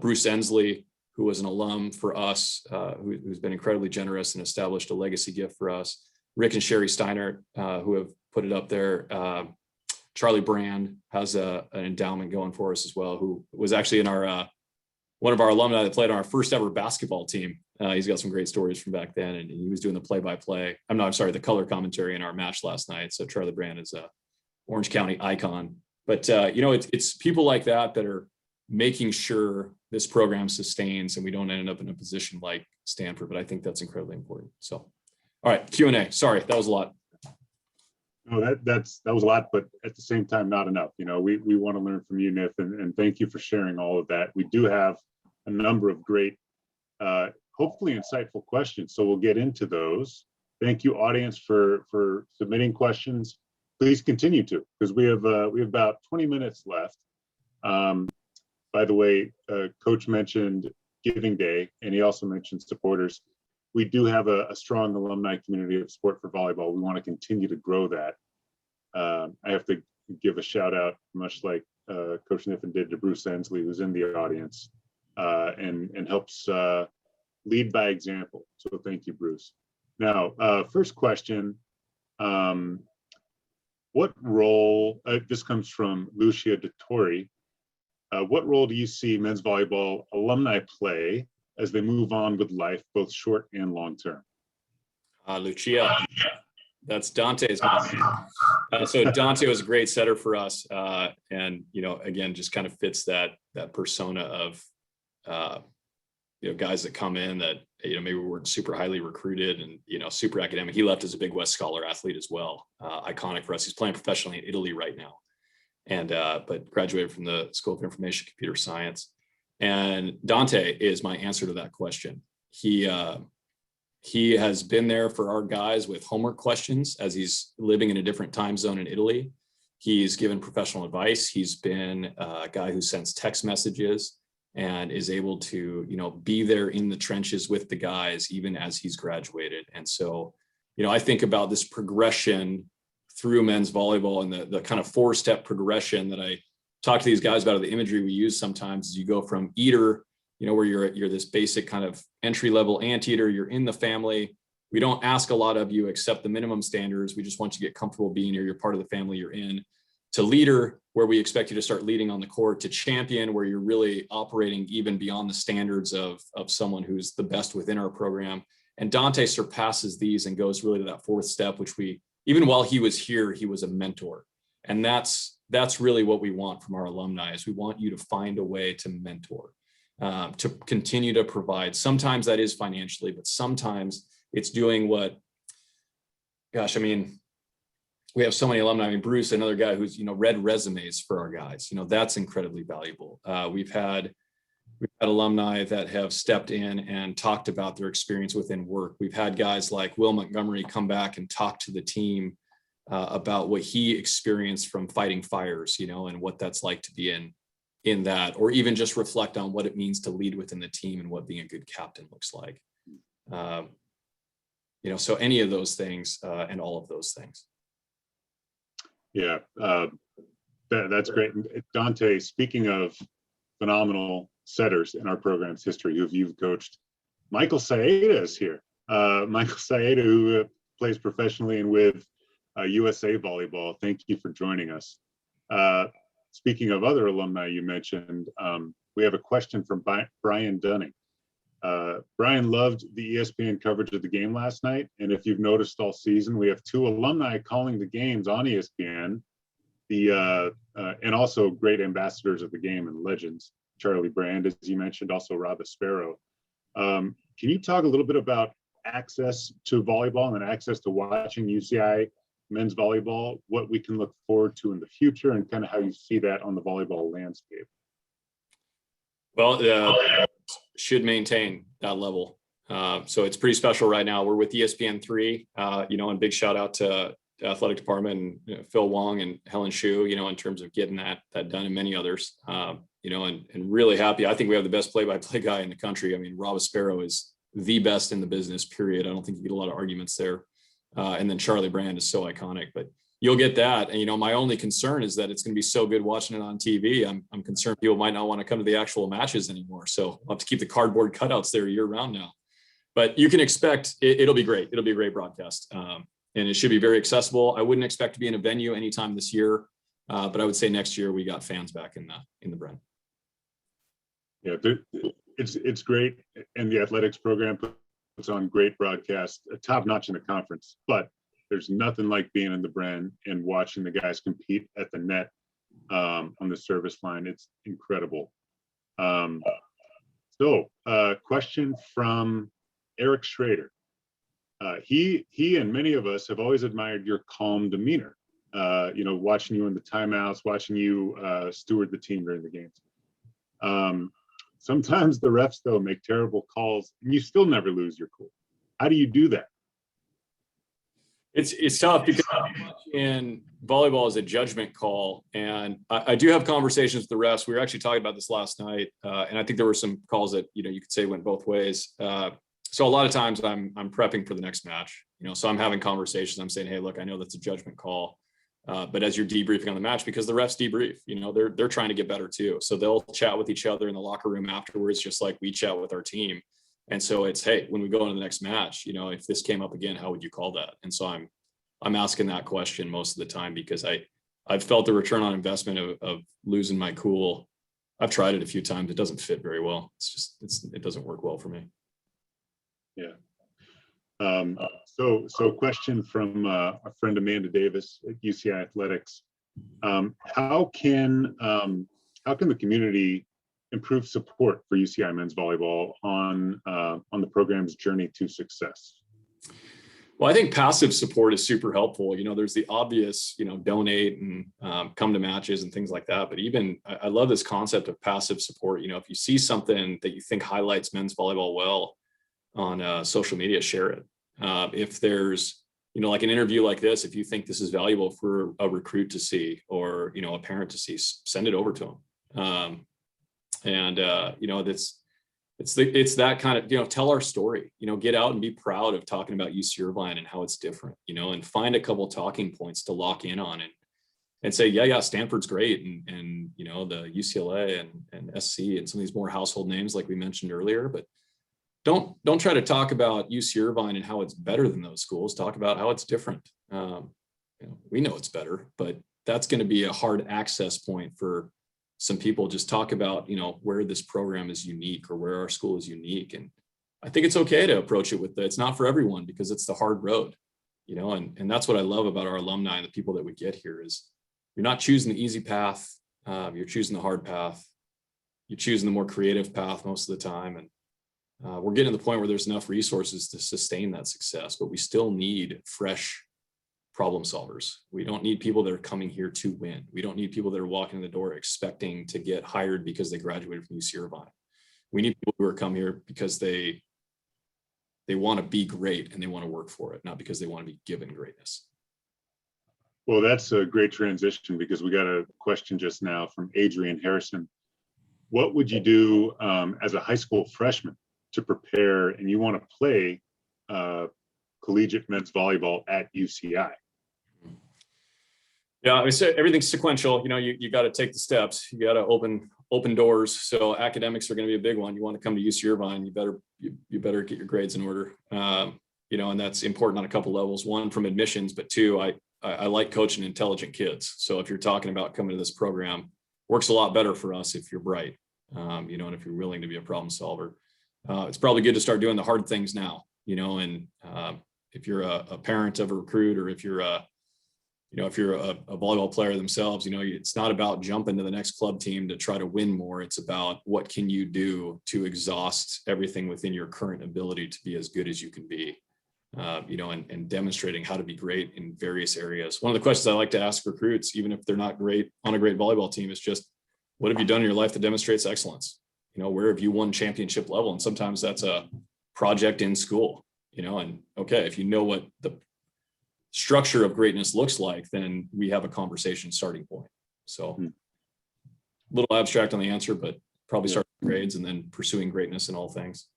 Bruce Ensley, who was an alum for us, who's been incredibly generous and established a legacy gift for us, Rick and Sherry Steiner, who have put it up there. Charlie Brand has an endowment going for us as well, who was actually in our one of our alumni that played on our first ever basketball team. He's got some great stories from back then, and he was doing the play-by-play. The color commentary in our match last night. So Charlie Brand is a Orange County icon. But it's people like that are making sure this program sustains and we don't end up in a position like Stanford. But I think that's incredibly important. So, all right, Q&A. Sorry, that was a lot. No, that was a lot, but at the same time, not enough. We want to learn from you, Kniff, and thank you for sharing all of that. We do have a number of great, hopefully insightful questions, so we'll get into those. Thank you, audience, for submitting questions. Please continue to, because we have about 20 minutes left. By the way, Coach mentioned Giving Day, and he also mentioned supporters. We do have a strong alumni community of support for volleyball. We want to continue to grow that. I have to give a shout out, much like Coach Kniffin did, to Bruce Ensley, who's in the audience and helps lead by example. So thank you, Bruce. Now, first question, what role, this comes from Lucia DeTore, what role do you see men's volleyball alumni play as they move on with life, both short and long term? Lucia, that's Dante's mom. So Dante was a great setter for us, and again, just kind of fits that persona of guys that come in that maybe weren't super highly recruited and super academic. He left as a Big West Scholar athlete as well, iconic for us. He's playing professionally in Italy right now, and but graduated from the School of Information Computer Science. And Dante is my answer to that question. He has been there for our guys with homework questions as he's living in a different time zone in Italy. He's given professional advice. He's been a guy who sends text messages and is able to, be there in the trenches with the guys, even as he's graduated. And so, I think about this progression through men's volleyball and the kind of 4-step progression that I talk to these guys about. The imagery we use sometimes is you go from eater, where you're this basic kind of entry-level anteater, you're in the family. We don't ask a lot of you except the minimum standards. We just want you to get comfortable being here. You're part of the family you're in. To leader, where we expect you to start leading on the court. To champion, where you're really operating even beyond the standards of someone who's the best within our program. And Dante surpasses these and goes really to that 4th step, which even while he was here, he was a mentor. And that's really what we want from our alumni, is we want you to find a way to mentor, to continue to provide. Sometimes that is financially, but sometimes it's doing what, we have so many alumni. Bruce, another guy who's, read resumes for our guys, that's incredibly valuable. We've had alumni that have stepped in and talked about their experience within work. We've had guys like Will Montgomery come back and talk to the team about what he experienced from fighting fires, and what that's like to be in that, or even just reflect on what it means to lead within the team and what being a good captain looks like. So any of those things and all of those things. Yeah, that's great. Dante, speaking of phenomenal setters in our program's history who you've coached, Michael Saeda is here. Michael Saeda, who plays professionally and with USA Volleyball. Thank you for joining us. Speaking of other alumni you mentioned, we have a question from Brian Dunning. Brian loved the ESPN coverage of the game last night. And if you've noticed all season, we have 2 alumni calling the games on ESPN, and also great ambassadors of the game and legends. Charlie Brand, as you mentioned, also Rob Aspero. Can you talk a little bit about access to volleyball and access to watching UCI men's volleyball, what we can look forward to in the future, and kind of how you see that on the volleyball landscape? Well, should maintain that level. So it's pretty special right now. We're with ESPN3, and big shout out to athletic department, and Phil Wong and Helen Shu, in terms of getting that done, and many others, and really happy. I think we have the best play-by-play guy in the country. I mean, Rob Sparrow is the best in the business, period. I don't think you get a lot of arguments there. And then Charlie Brand is so iconic, but you'll get that. And, my only concern is that it's going to be so good watching it on TV. I'm concerned people might not want to come to the actual matches anymore. So I'll have to keep the cardboard cutouts there year round now. But you can expect it'll be great. It'll be a great broadcast. And it should be very accessible. I wouldn't expect to be in a venue anytime this year. But I would say next year we got fans back in the Bren. Yeah, it's great. And the athletics program puts on great broadcast, top notch in the conference. But there's nothing like being in the Bren and watching the guys compete at the net on the service line. It's incredible. So question from Eric Schrader. He and many of us have always admired your calm demeanor. Watching you in the timeouts, watching you steward the team during the games. Sometimes the refs, though, make terrible calls, and you still never lose your cool. How do you do that? It's tough because in volleyball is a judgment call, and I do have conversations with the refs. We were actually talking about this last night, and I think there were some calls that you could say went both ways. So a lot of times I'm prepping for the next match. So I'm having conversations. I'm saying, hey, look, I know that's a judgment call, but as you're debriefing on the match, because the refs debrief, they're trying to get better too. So they'll chat with each other in the locker room afterwards, just like we chat with our team. And so it's, hey, when we go into the next match, if this came up again, how would you call that? And so I'm asking that question most of the time because I've felt the return on investment of losing my cool. I've tried it a few times. It doesn't fit very well. It doesn't work well for me. Yeah. So question from our friend Amanda Davis at UCI Athletics. How can the community improve support for UCI men's volleyball on the program's journey to success? Well, I think passive support is super helpful. There's the obvious, donate and come to matches and things like that. But even I love this concept of passive support. If you see something that you think highlights men's volleyball well on social media, share it. If there's, like an interview like this, if you think this is valuable for a recruit to see or, a parent to see, send it over to them. It's that kind of, tell our story, get out and be proud of talking about UC Irvine and how it's different, and find a couple talking points to lock in on and say, yeah, Stanford's great. And the UCLA and SC and some of these more household names, like we mentioned earlier, but don't try to talk about UC Irvine and how it's better than those schools. Talk about how it's different. We know it's better, but that's going to be a hard access point for some people. Just talk about, where this program is unique or where our school is unique. And I think it's okay to approach it with it's not for everyone because it's the hard road, and that's what I love about our alumni and the people that we get here is you're not choosing the easy path. You're choosing the hard path. You're choosing the more creative path most of the time. And we're getting to the point where there's enough resources to sustain that success, but we still need fresh problem solvers. We don't need people that are coming here to win. We don't need people that are walking in the door expecting to get hired because they graduated from UC Irvine. We need people who are come here because they want to be great and they want to work for it, not because they want to be given greatness. Well, that's a great transition because we got a question just now from Adrian Harrison. What would you do as a high school freshman to prepare and you want to play collegiate men's volleyball at UCI? Yeah, I say everything's sequential. You got to take the steps. You got to open doors. So academics are going to be a big one. You want to come to UC Irvine, you better get your grades in order. And that's important on a couple levels. One, from admissions, but two, I like coaching intelligent kids. So if you're talking about coming to this program, works a lot better for us if you're bright, and if you're willing to be a problem solver. It's probably good to start doing the hard things now, and if you're a parent of a recruit or if you're a volleyball player themselves, it's not about jumping to the next club team to try to win more. It's about what can you do to exhaust everything within your current ability to be as good as you can be, and demonstrating how to be great in various areas. One of the questions I like to ask recruits, even if they're not great on a great volleyball team, is just, what have you done in your life that demonstrates excellence? Where have you won championship level? And sometimes that's a project in school, and okay, if you know what structure of greatness looks like, then we have a conversation starting point. So a little abstract on the answer, but probably start with grades and then pursuing greatness in all things.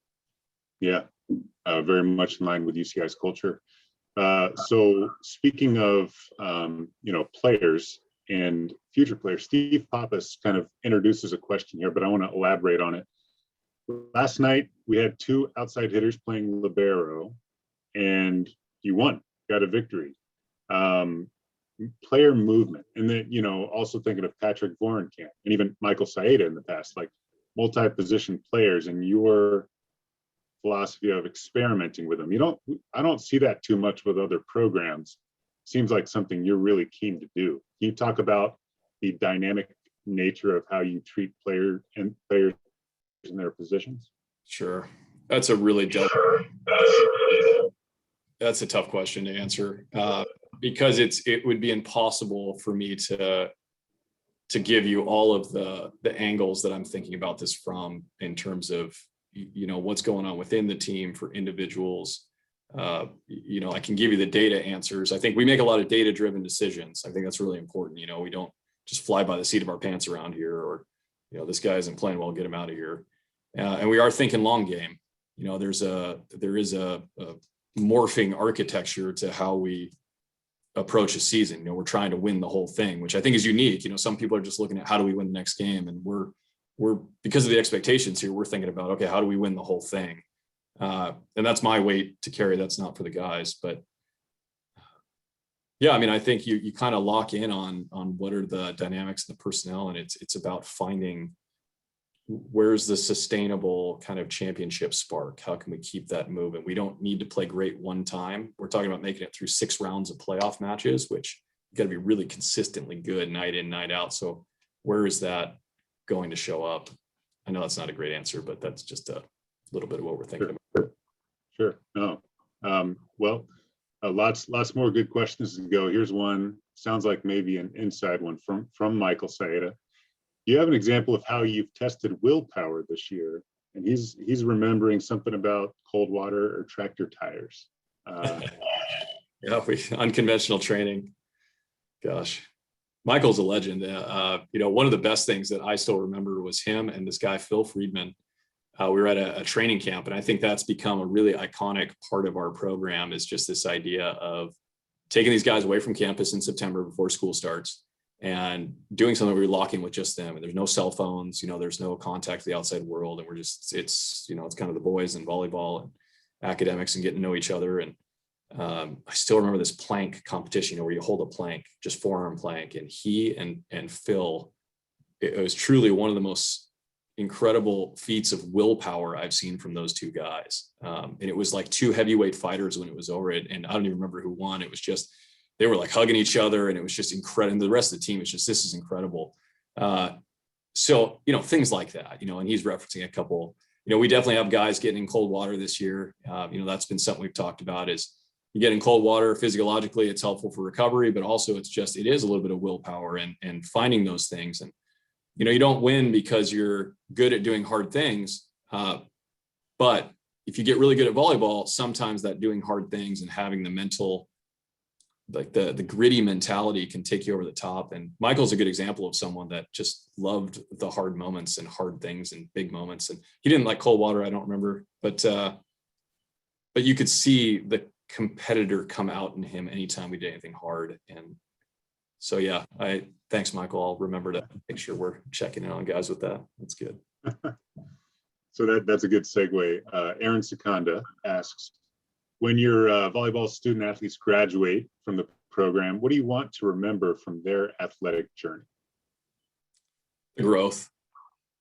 Yeah, very much in line with UCI's culture. So speaking of, players and future players, Steve Pappas kind of introduces a question here, but I want to elaborate on it. Last night, we had 2 outside hitters playing libero, and you won, got a victory. Player movement, and then, also thinking of Patrick Vorenkamp and even Michael Saeta in the past, like multi-position players, and your philosophy of experimenting with them. I don't see that too much with other programs. Seems like something you're really keen to do. Can you talk about the dynamic nature of how you treat players in their positions? Sure. That's a tough question to answer, because it would be impossible for me to give you all of the angles that I'm thinking about this from, in terms of, what's going on within the team for individuals. I can give you the data answers. I think we make a lot of data-driven decisions. I think that's really important. We don't just fly by the seat of our pants around here, or, this guy isn't playing well, get him out of here. And we are thinking long game. There is a morphing architecture to how we approach a season. We're trying to win the whole thing, which I think is unique. Some people are just looking at how do we win the next game, and we're because of the expectations here, we're thinking about, okay, how do we win the whole thing? And that's my weight to carry. That's not for the guys, but yeah, I think you kind of lock in on what are the dynamics and the personnel, and it's about finding where's the sustainable kind of championship spark. How can we keep that moving? We don't need to play great one time. We're talking about making it through 6 rounds of playoff matches, which you got to be really consistently good night in, night out. So where is that going to show up? I know that's not a great answer, but that's just a little bit of what we're thinking about. Sure. No. Lots more good questions to go. Here's one. Sounds like maybe an inside one from Michael Saeta. Do you have an example of how you've tested willpower this year? And he's remembering something about cold water or tractor tires. Yeah, unconventional training. Gosh, Michael's a legend. One of the best things that I still remember was him and this guy, Phil Friedman. We were at a training camp, and I think that's become a really iconic part of our program, is just this idea of taking these guys away from campus in September before school starts and doing something where we're locking with just them. And there's no cell phones, there's no contact to the outside world. And we're just, it's kind of the boys and volleyball and academics and getting to know each other. And I still remember this plank competition, where you hold a plank, just forearm plank. And he and Phil, it was truly one of the most incredible feats of willpower I've seen from those 2 guys. And it was like 2 heavyweight fighters when it was over. And I don't even remember who won. It was just, they were like hugging each other, and it was just incredible. And the rest of the team is just, this is incredible. So, things like that, and he's referencing a couple, we definitely have guys getting in cold water this year. That's been something we've talked about, is you get in cold water physiologically, it's helpful for recovery, but also it is a little bit of willpower and finding those things. And, you don't win because you're good at doing hard things. But if you get really good at volleyball, sometimes that doing hard things and having the mental, like the gritty mentality, can take you over the top. And Michael's a good example of someone that just loved the hard moments and hard things and big moments. And he didn't like cold water, I don't remember, but you could see the competitor come out in him anytime we did anything hard. And so, yeah, thanks, Michael. I'll remember to make sure we're checking in on guys with that. That's good. So that's a good segue. Aaron Secunda asks, when your volleyball student athletes graduate from the program, what do you want to remember from their athletic journey? The growth.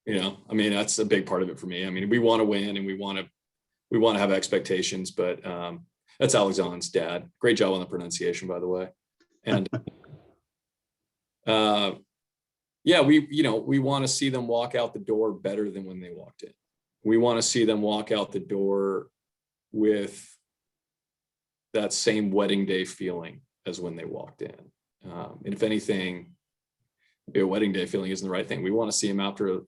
That's a big part of it for me. We want to win, and we want to have expectations, but that's Alexander's dad. Great job on the pronunciation, by the way. And we want to see them walk out the door better than when they walked in. We want to see them walk out the door with that same wedding day feeling as when they walked in. And if anything, a wedding day feeling isn't the right thing. We want to see them after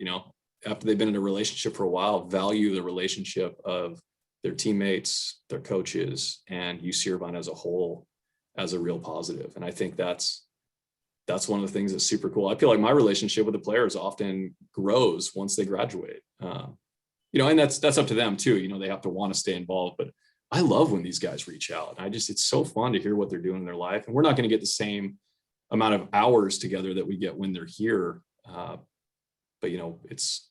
they've been in a relationship for a while, value the relationship of their teammates, their coaches, and UC Irvine as a whole. as a real positive. And I think that's one of the things that's super cool. I feel like my relationship with the players often grows once they graduate. And that's up to them too. They have to want to stay involved, but I love when these guys reach out. It's so fun to hear what they're doing in their life. And we're not going to get the same amount of hours together that we get when they're here. But it's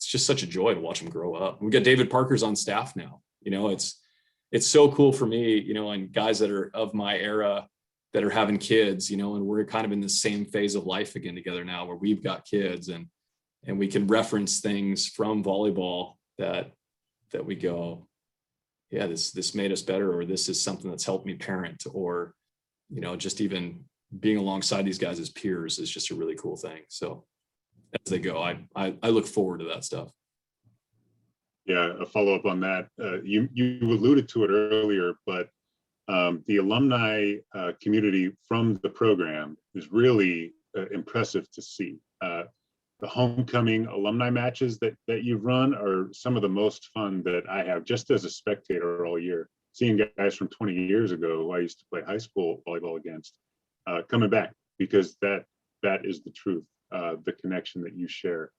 just such a joy to watch them grow up. We got David Parker's on staff now. It's so cool for me, and guys that are of my era that are having kids, and we're kind of in the same phase of life again together now, where we've got kids and we can reference things from volleyball that we go, yeah, this made us better, or this is something that's helped me parent, or, just even being alongside these guys as peers is just a really cool thing. So as they go, I look forward to that stuff. Yeah, a follow up on that. You alluded to it earlier, but the alumni community from the program is really impressive to see. The homecoming alumni matches that you've run are some of the most fun that I have just as a spectator all year. Seeing guys from 20 years ago who I used to play high school volleyball against coming back, because that is the truth, the connection that you share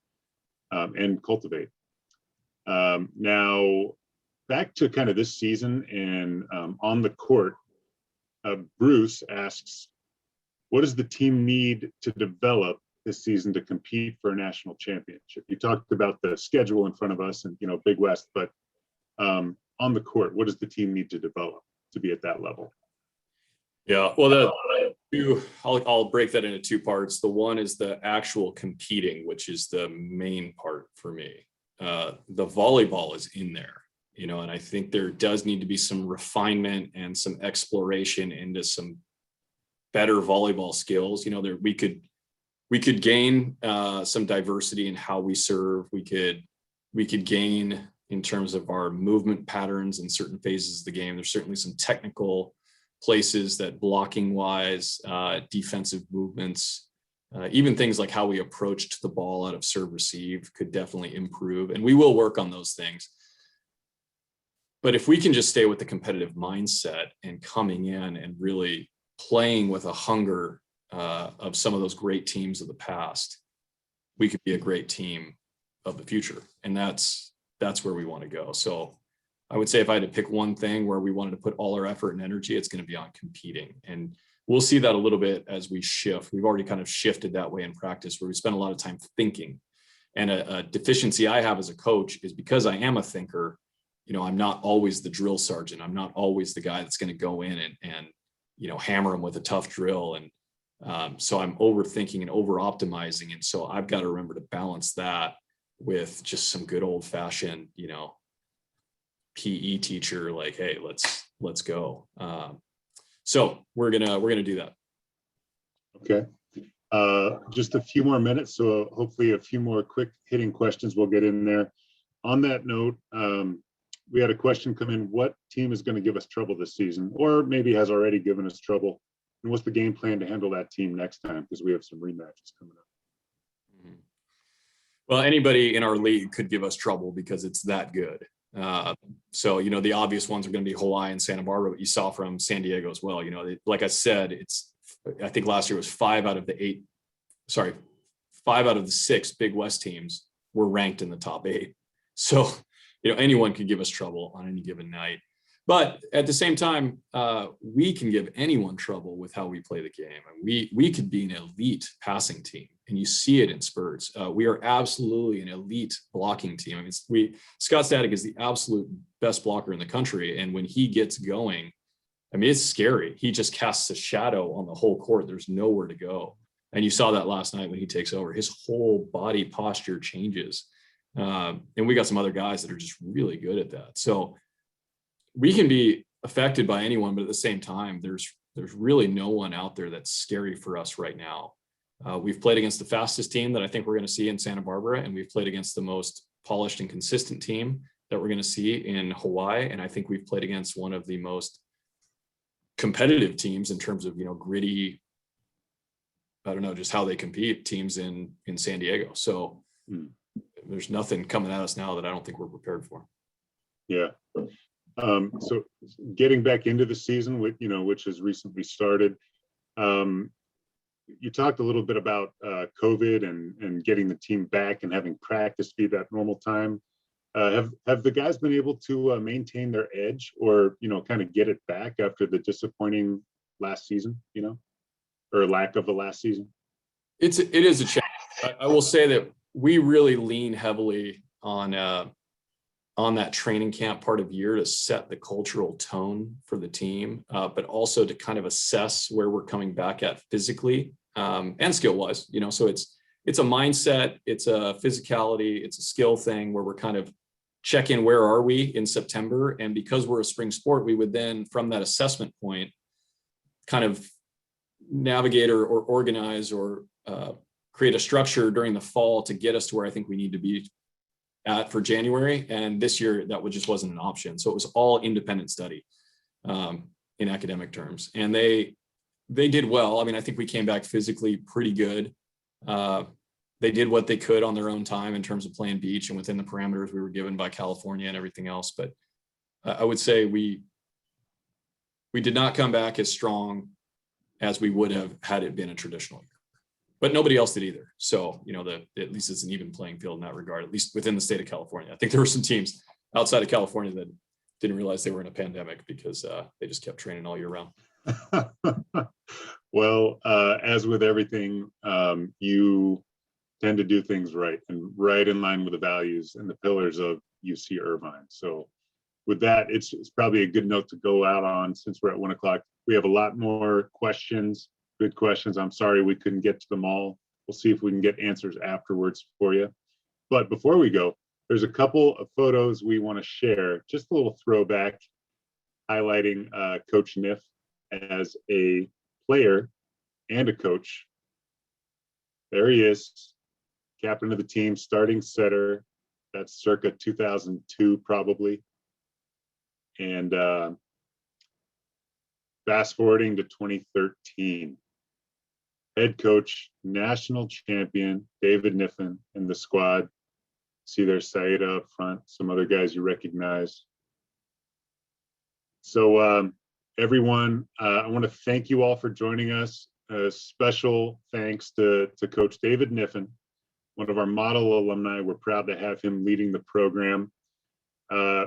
and cultivate. Now, back to kind of this season and on the court, Bruce asks, what does the team need to develop this season to compete for a national championship? You talked about the schedule in front of us and, Big West, but on the court, what does the team need to develop to be at that level? Yeah, well, I'll break that into two parts. The one is the actual competing, which is the main part for me. The volleyball is in there, and I think there does need to be some refinement and some exploration into some better volleyball skills. We could gain some diversity in how we serve. We could gain in terms of our movement patterns in certain phases of the game. There's certainly some technical places that blocking wise, defensive movements, even things like how we approached the ball out of serve receive could definitely improve. And we will work on those things. But if we can just stay with the competitive mindset and coming in and really playing with a hunger of some of those great teams of the past, we could be a great team of the future. And that's where we want to go. So I would say if I had to pick one thing where we wanted to put all our effort and energy, it's going to be on competing. And we'll see that a little bit as we shift. We've already kind of shifted that way in practice, where we spend a lot of time thinking. And a deficiency I have as a coach is because I am a thinker, I'm not always the drill sergeant. I'm not always the guy that's going to go in and hammer them with a tough drill. And so I'm overthinking and over optimizing. And so I've got to remember to balance that with just some good old fashioned, PE teacher, like, hey, let's go. So we're gonna do that. Okay. Just a few more minutes, so hopefully a few more quick hitting questions we'll get in there. On that note, we had a question come in: what team is going to give us trouble this season, or maybe has already given us trouble, and what's the game plan to handle that team next time, because we have some rematches coming up? Well, anybody in our league could give us trouble because it's that good. So, the obvious ones are going to be Hawaii and Santa Barbara, but you saw from San Diego as well. Like I said, I think last year was 5 out of the 6 Big West teams were ranked in the top 8. So, anyone could give us trouble on any given night. But at the same time, we can give anyone trouble with how we play the game. And we could be an elite passing team, and you see it in spurts. We are absolutely an elite blocking team. Scott Static is the absolute best blocker in the country. And when he gets going, it's scary. He just casts a shadow on the whole court. There's nowhere to go. And you saw that last night when he takes over. His whole body posture changes. And we got some other guys that are just really good at that. So we can be affected by anyone, but at the same time, there's really no one out there that's scary for us right now. We've played against the fastest team that I think we're going to see in Santa Barbara, and we've played against the most polished and consistent team that we're going to see in Hawaii. And I think we've played against one of the most competitive teams in terms of, gritty, just how they compete, teams in San Diego. So there's nothing coming at us now that I don't think we're prepared for. Yeah. So getting back into the season, which has recently started, you talked a little bit about COVID and getting the team back and having practice be that normal time. Have the guys been able to maintain their edge, or kind of get it back after the disappointing last season, or lack of a last season? It is a challenge. I will say that we really lean heavily on that training camp part of year to set the cultural tone for the team, but also to kind of assess where we're coming back at physically and skill wise. So it's a mindset, it's a physicality, it's a skill thing where we're kind of check in, where are we in September? And because we're a spring sport, we would then, from that assessment point, kind of navigate or organize or create a structure during the fall to get us to where I think we need to be at for January. And this year that just wasn't an option. So it was all independent study in academic terms. And they did well. I mean, I think we came back physically pretty good. They did what they could on their own time in terms of playing beach and within the parameters we were given by California and everything else. But I would say we did not come back as strong as we would have had it been a traditional year. But nobody else did either. So, at least it's an even playing field in that regard, at least within the state of California. I think there were some teams outside of California that didn't realize they were in a pandemic because they just kept training all year round. Well, as with everything, you tend to do things right and right in line with the values and the pillars of UC Irvine. So with that, it's probably a good note to go out on, since we're at 1 o'clock. We have a lot more questions, good questions. I'm sorry we couldn't get to them all. We'll see if we can get answers afterwards for you. But before we go, there's a couple of photos we want to share, just a little throwback highlighting Coach Kniff as a player and a coach. There he is, captain of the team, starting setter. That's circa 2002 probably. And fast forwarding to 2013, head coach, national champion David Kniffin in the squad. See there's Saida up front, some other guys you recognize. So everyone, I want to thank you all for joining us. Special thanks to Coach David Kniffin, one of our model alumni. We're proud to have him leading the program.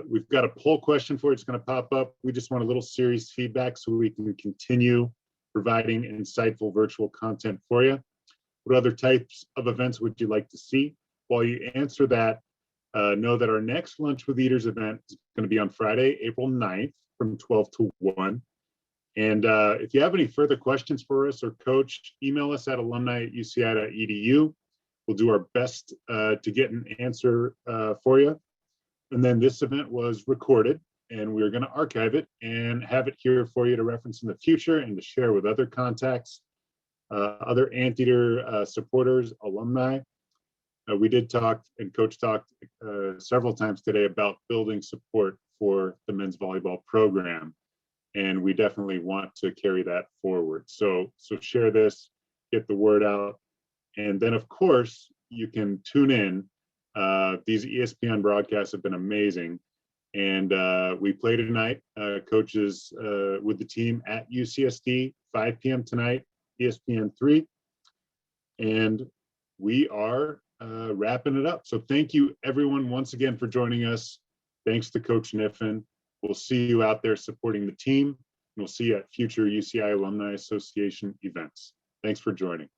We've got a poll question for you. It's going to pop up. We just want a little serious feedback so we can continue providing insightful virtual content for you. What other types of events would you like to see? While you answer that, know that our next Lunch with Eaters event is going to be on Friday, April 9th from 12 to 1. And if you have any further questions for us or Coach, email us at alumni@uci.edu. We'll do our best to get an answer for you. And then this event was recorded, and we're going to archive it and have it here for you to reference in the future and to share with other contacts, other Anteater supporters, alumni. We did talk, and Coach talked several times today about building support for the men's volleyball program. And we definitely want to carry that forward. So share this, get the word out. And then, of course, you can tune in. These ESPN broadcasts have been amazing. And we play tonight, coaches with the team at UCSD, 5 p.m. tonight, ESPN 3. And we are wrapping it up. So thank you, everyone, once again for joining us. Thanks to Coach Kniffin. We'll see you out there supporting the team. And we'll see you at future UCI Alumni Association events. Thanks for joining.